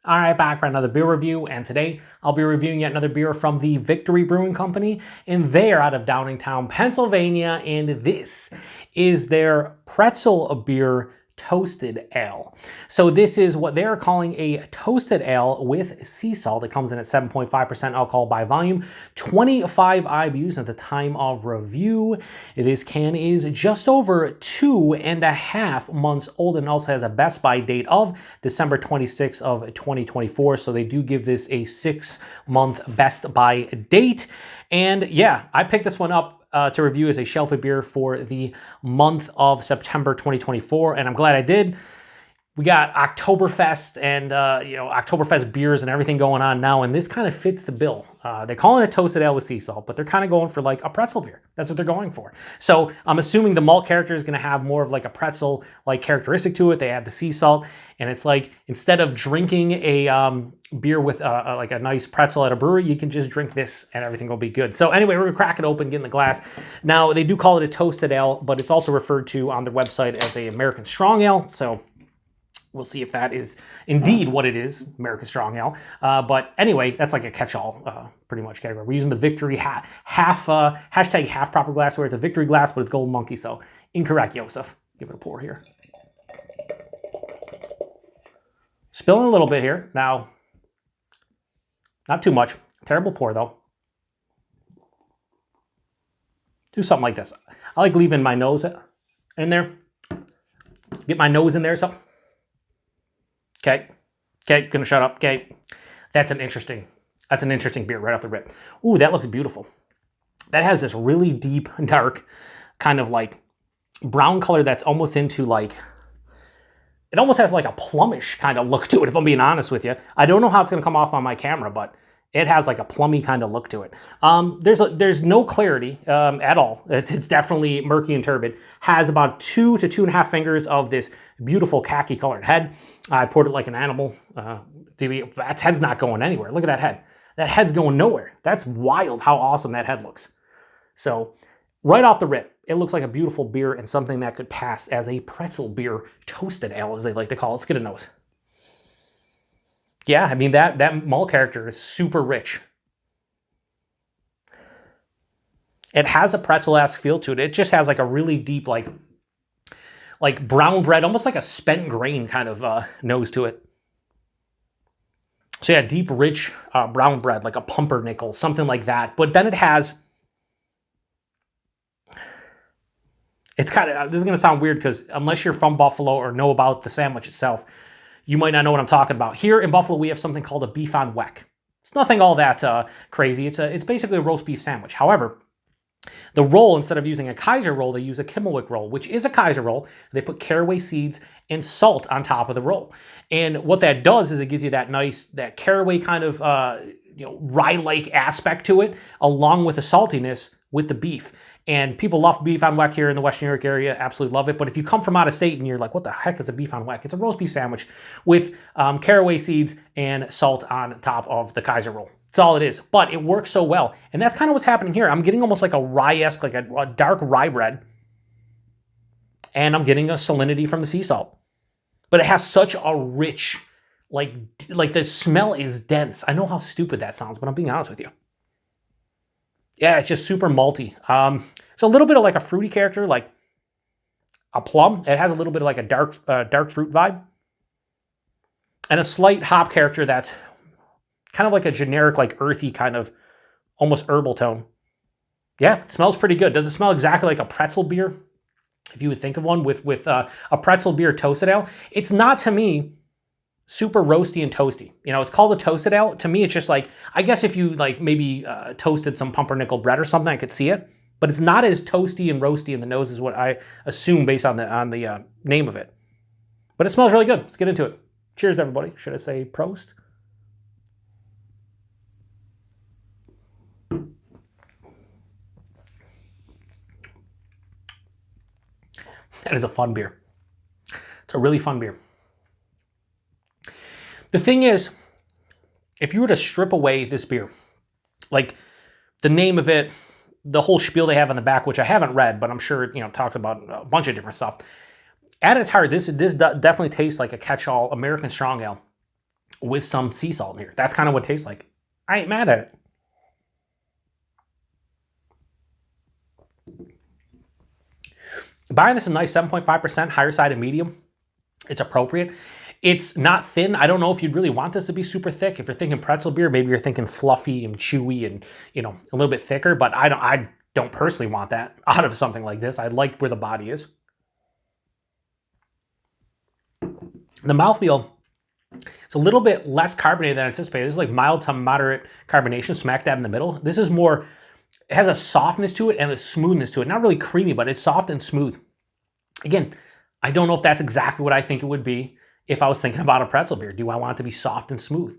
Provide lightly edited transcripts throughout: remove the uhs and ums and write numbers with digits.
All right, back for another beer review, and today I'll be reviewing yet another beer from the Victory Brewing Company, and they're out of Downingtown, Pennsylvania, and this is their Pretzel Bier Toasted Ale. So this is what they're calling a toasted ale with sea salt. It comes in at 7.5% alcohol by volume, 25 IBUs at the time of review. This can is just over 2.5 months old and also has a best by date of December 26th of 2024. So they do give this a 6-month best by date. And yeah, I picked this one up to review as a shelf beer for the month of September 2024, and I'm glad I did. We got Oktoberfest and Oktoberfest beers and everything going on now, and this kind of fits the bill. They call it a toasted ale with sea salt, but they're kind of going for like a pretzel beer. That's what they're going for. So I'm assuming the malt character is going to have more of like a pretzel-like characteristic to it. They add the sea salt, and it's like instead of drinking a beer with like a nice pretzel at a brewery, you can just drink this and everything will be good. So anyway, we're gonna crack it open, get in the glass. Now they do call it a toasted ale, but it's also referred to on their website as a American strong ale. So we'll see if that is indeed what it is, American Strong Ale. But anyway, that's like a catch-all, pretty much category. We're using the Victory hashtag half proper glassware. It's a Victory glass, but it's Golden Monkey, so incorrect, Joseph. Give it a pour here. Spilling a little bit here. Now, not too much. Terrible pour, though. Do something like this. I like leaving my nose in there. Get my nose in there, something. Okay, gonna shut up. Okay, that's an interesting beer right off the rip. Ooh, that looks beautiful. That has this really deep, dark, kind of like brown color that's almost into like, it almost has like a plummish kind of look to it, if I'm being honest with you. I don't know how it's gonna come off on my camera, but it has like a plummy kind of look to it. There's no clarity at all. It's definitely murky and turbid. Has about 2 to 2.5 fingers of this beautiful khaki colored head. I poured it like an animal. That head's not going anywhere. Look at that head. That head's going nowhere. That's wild how awesome that head looks. So right off the rip, it looks like a beautiful beer and something that could pass as a Pretzel Bier Toasted Ale, as they like to call it. Let's get a nose. Yeah, I mean, that malt character is super rich. It has a pretzel-esque feel to it. It just has like a really deep, like brown bread, almost like a spent grain kind of nose to it. So yeah, deep, rich brown bread, like a pumpernickel, something like that. But then it has, it's kind of, this is going to sound weird because unless you're from Buffalo or know about the sandwich itself, you might not know what I'm talking about. Here in Buffalo, we have something called a beef on weck. It's nothing all that crazy. It's basically a roast beef sandwich. However, the roll, instead of using a Kaiser roll, they use a Kimmelwick roll, which is a Kaiser roll. They put caraway seeds and salt on top of the roll. And what that does is it gives you that nice, that caraway kind of rye-like aspect to it, along with the saltiness with the beef. And people love beef on weck here in the West New York area, absolutely love it. But if you come from out of state and you're like, what the heck is a beef on weck? It's a roast beef sandwich with caraway seeds and salt on top of the Kaiser roll. That's all it is. But it works so well. And that's kind of what's happening here. I'm getting almost like a rye-esque, like a dark rye bread. And I'm getting a salinity from the sea salt. But it has such a rich, like the smell is dense. I know how stupid that sounds, but I'm being honest with you. Yeah, it's just super malty. It's a little bit of like a fruity character, like a plum. It has a little bit of like a dark fruit vibe. And a slight hop character that's kind of like a generic, like earthy kind of almost herbal tone. Yeah, it smells pretty good. Does it smell exactly like a pretzel beer? If you would think of one with a Pretzel Bier Toasted Ale. It's not, to me, super roasty and toasty. You know, it's called a toasted ale. To me, it's just like, I guess if you like maybe toasted some pumpernickel bread or something, I could see it. But it's not as toasty and roasty in the nose as what I assume based on the name of it. But it smells really good. Let's get into it. Cheers, everybody. Should I say Prost? That is a fun beer. It's a really fun beer. The thing is, if you were to strip away this beer, like the name of it, the whole spiel they have on the back, which I haven't read, but I'm sure it talks about a bunch of different stuff. At its heart, this definitely tastes like a catch-all American strong ale. with some sea salt in here. That's kind of what it tastes like. I ain't mad at it. Buying this is nice, 7.5%, higher side of medium. It's appropriate. It's not thin. I don't know if you'd really want this to be super thick. If you're thinking pretzel beer, maybe you're thinking fluffy and chewy and, you know, a little bit thicker, but I don't personally want that out of something like this. I like where the body is. The mouthfeel, it's a little bit less carbonated than anticipated. This is like mild to moderate carbonation, smack dab in the middle. This is more, it has a softness to it and a smoothness to it. Not really creamy, but it's soft and smooth. Again, I don't know if that's exactly what I think it would be if I was thinking about a pretzel beer. Do I want it to be soft and smooth?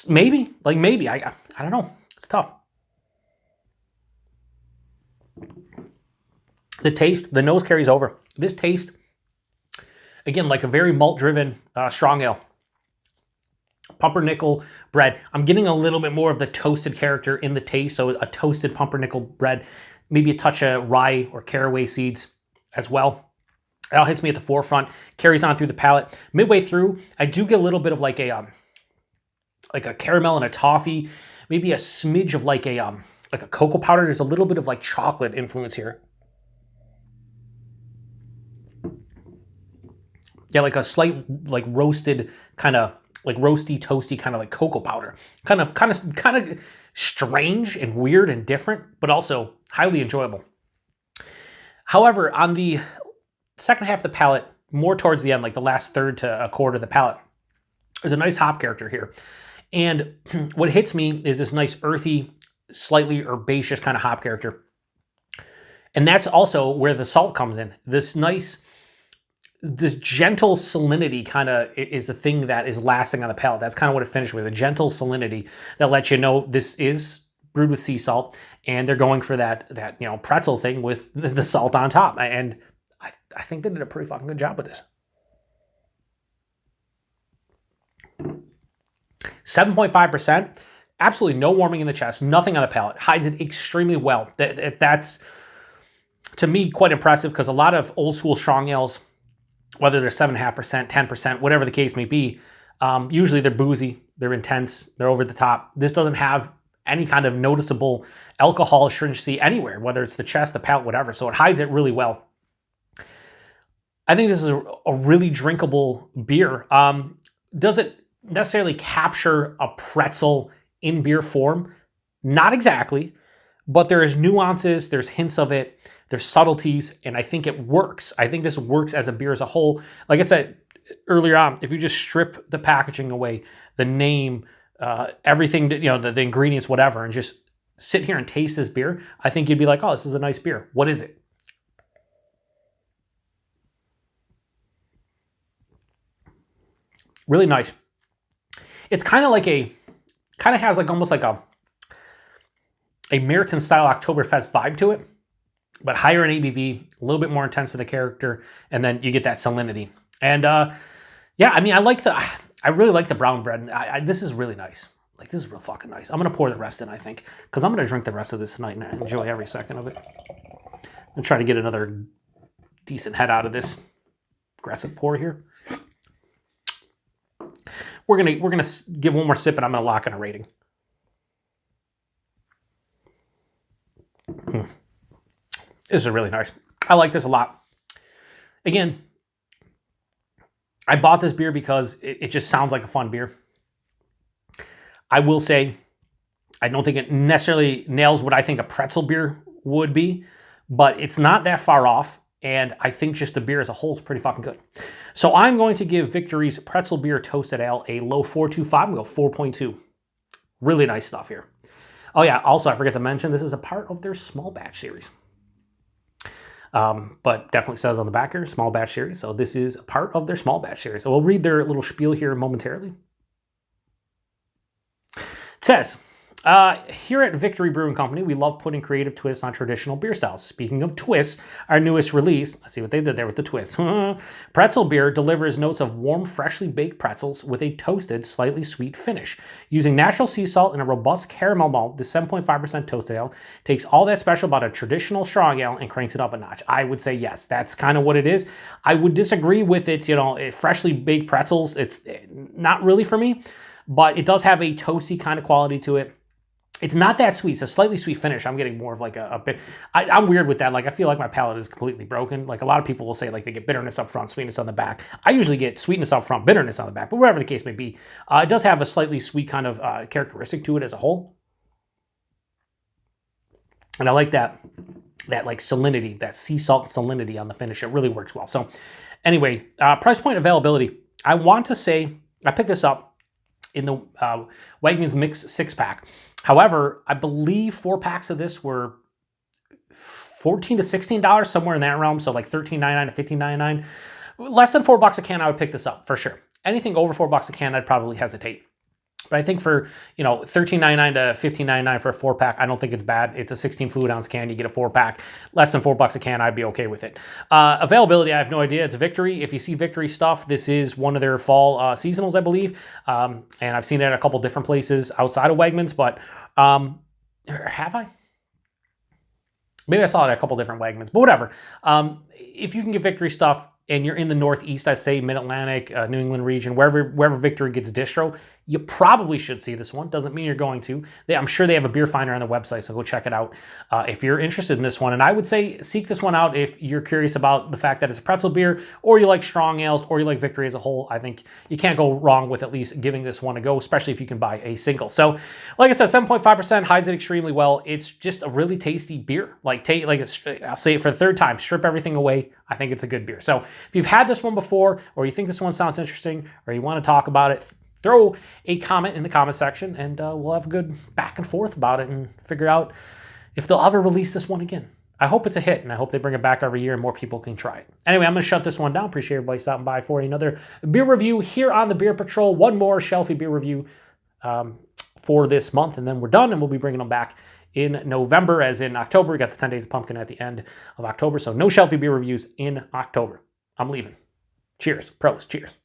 Maybe, like maybe. I don't know. It's tough. The taste, the nose carries over. This taste, again, like a very malt-driven strong ale. Pumpernickel bread. I'm getting a little bit more of the toasted character in the taste, so a toasted pumpernickel bread, maybe a touch of rye or caraway seeds as well. It all hits me at the forefront, carries on through the palate. Midway through, I do get a little bit of like a caramel and a toffee, maybe a smidge of like a cocoa powder. There's a little bit of like chocolate influence here. Yeah, like a slight like roasted kind of like roasty, toasty kind of like cocoa powder. Kind of strange and weird and different, but also highly enjoyable. However, on the second half of the palate, more towards the end, like the last third to a quarter of the palate, there's a nice hop character here. And what hits me is this nice earthy, slightly herbaceous kind of hop character. And that's also where the salt comes in. This gentle salinity kind of is the thing that is lasting on the palate. That's kind of what it finished with, a gentle salinity that lets you know this is brewed with sea salt, and they're going for that you know, pretzel thing with the salt on top. And I think they did a pretty fucking good job with this. 7.5%, absolutely no warming in the chest, nothing on the palate, hides it extremely well. That's, to me, quite impressive, because a lot of old school strong ales, whether they're 7.5%, 10%, whatever the case may be, usually they're boozy, they're intense, they're over the top. This doesn't have any kind of noticeable alcohol astringency anywhere, whether it's the chest, the palate, whatever. So it hides it really well. I think this is a really drinkable beer. Does it necessarily capture a pretzel in beer form? Not exactly, but there is nuances, there's hints of it, there's subtleties, and I think it works. I think this works as a beer as a whole. Like I said earlier on, if you just strip the packaging away, the name, everything, you know, the ingredients, whatever, and just sit here and taste this beer, I think you'd be like, oh, this is a nice beer. What is it? Really nice. It's kind of like has like almost like a Meriton style Oktoberfest vibe to it, but higher in ABV, a little bit more intense to the character, and then you get that salinity. And yeah, I mean, I really like the brown bread. This is really nice. Like, this is real fucking nice. I'm gonna pour the rest in, I think, because I'm gonna drink the rest of this tonight and enjoy every second of it. And try to get another decent head out of this aggressive pour here. We're gonna give one more sip, and I'm gonna lock in a rating. This is really nice. I like this a lot. Again, I bought this beer because it just sounds like a fun beer. I will say, I don't think it necessarily nails what I think a pretzel beer would be, but it's not that far off. And I think just the beer as a whole is pretty fucking good. So I'm going to give Victory's Pretzel Bier Toasted Ale a low 4.25. I'm going to go 4.2. Really nice stuff here. Oh yeah, also I forgot to mention, this is a part of their small batch series. But definitely says on the back here, small batch series. So this is a part of their small batch series. So we'll read their little spiel here momentarily. It says, Here at Victory Brewing Company, we love putting creative twists on traditional beer styles. Speaking of twists, our newest release, I see what they did there with the twist. Pretzel Bier delivers notes of warm, freshly baked pretzels with a toasted, slightly sweet finish. Using natural sea salt and a robust caramel malt, the 7.5% toasted ale takes all that special about a traditional strong ale and cranks it up a notch. I would say yes, that's kind of what it is. I would disagree with it, freshly baked pretzels. It's not really for me, but it does have a toasty kind of quality to it. It's not that sweet. It's a slightly sweet finish. I'm getting more of like a bit. I'm weird with that. Like, I feel like my palate is completely broken. Like, a lot of people will say like they get bitterness up front, sweetness on the back. I usually get sweetness up front, bitterness on the back, but whatever the case may be, it does have a slightly sweet kind of characteristic to it as a whole. And I like that like salinity, that sea salt salinity on the finish. It really works well. So anyway, price point availability. I want to say I picked this up in the Wegmans Mix 6-pack. However, I believe 4 packs of this were $14 to $16, somewhere in that realm. So like $13.99 to $15.99. Less than $4 a can, I would pick this up for sure. Anything over $4 a can, I'd probably hesitate. But I think for, $13.99 to $15.99 for a 4-pack, I don't think it's bad. It's a 16 fluid ounce can. You get a 4-pack. Less than $4 a can, I'd be okay with it. Availability, I have no idea. It's Victory. If you see Victory stuff, this is one of their fall seasonals, I believe. And I've seen it at a couple different places outside of Wegmans, but have I? Maybe I saw it at a couple different Wegmans, but whatever. If you can get Victory stuff and you're in the Northeast, I say Mid-Atlantic, New England region, wherever Victory gets distro, you probably should see this one. Doesn't mean you're going to. I'm sure they have a beer finder on the website, so go check it out if you're interested in this one. And I would say seek this one out if you're curious about the fact that it's a pretzel beer, or you like strong ales, or you like Victory as a whole. I think you can't go wrong with at least giving this one a go, especially if you can buy a single. So, like I said, 7.5% hides it extremely well. It's just a really tasty beer. I'll say it for the third time, strip everything away. I think it's a good beer. So if you've had this one before, or you think this one sounds interesting, or you want to talk about it, throw a comment in the comment section, and we'll have a good back and forth about it and figure out if they'll ever release this one again. I hope it's a hit, and I hope they bring it back every year and more people can try it. Anyway, I'm going to shut this one down. Appreciate everybody stopping by for another beer review here on the Beer Patrol. One more shelfie beer review for this month, and then we're done, and we'll be bringing them back in November, as in October. We got the 10 Days of Pumpkin at the end of October, so no shelfie beer reviews in October. I'm leaving. Cheers. Pros. Cheers.